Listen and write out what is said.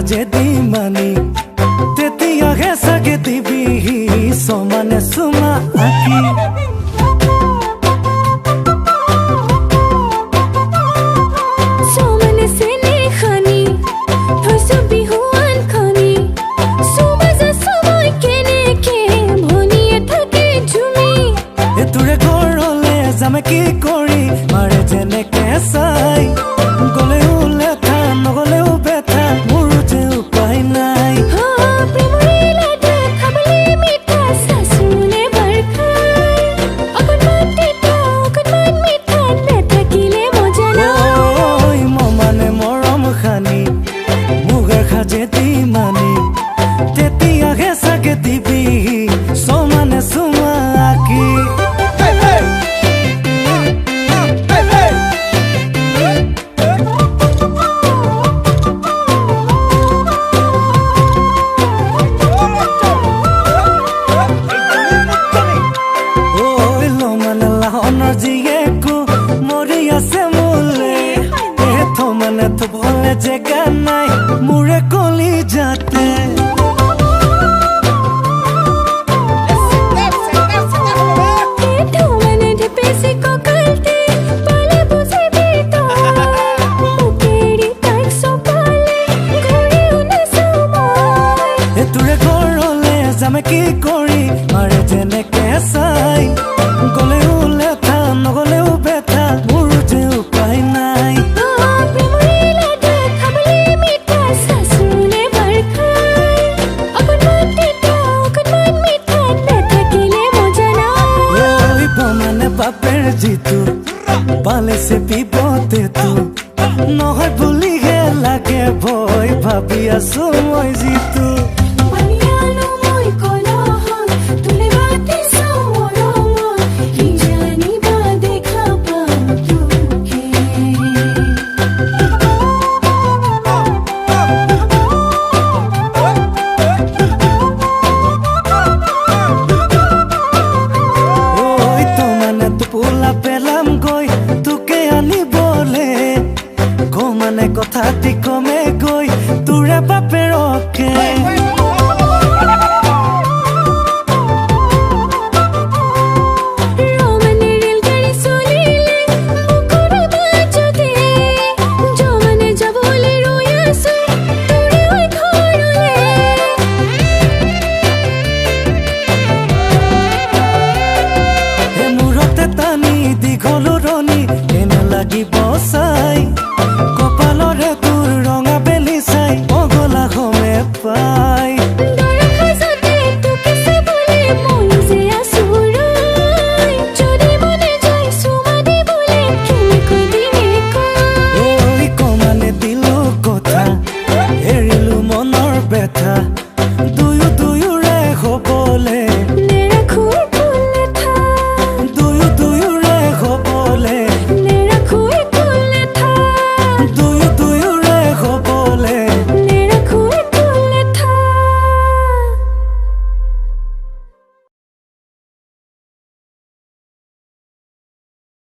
খাজে দিমানি তেতিয়াহে চাগে দিবিহি সমানে চুমা আঁকি যামে কি কৰি মাৰে যেনেকে চাই গলেও লেঠা নগলেও বেঠা মোৰ যে উপায় নাই মানে মৰম খানি মুগাৰ খাজে দিমানি তেতিয়াহে চাগে দিবি সমানে চুমা আঁকি থবলে জেগা নাই মোৰে কলি যাতে তোৰে ঘৰলে যামে কি কৰি মাৰে যেনেকে চাই গলেও লেঠা নগলেও বেঠা মোৰ যে উপায় নাই বাপের জিতু পালে সে বিপদে তু নহয় বুলিহে লাগে ভয় ভাবি আছো মই জিতু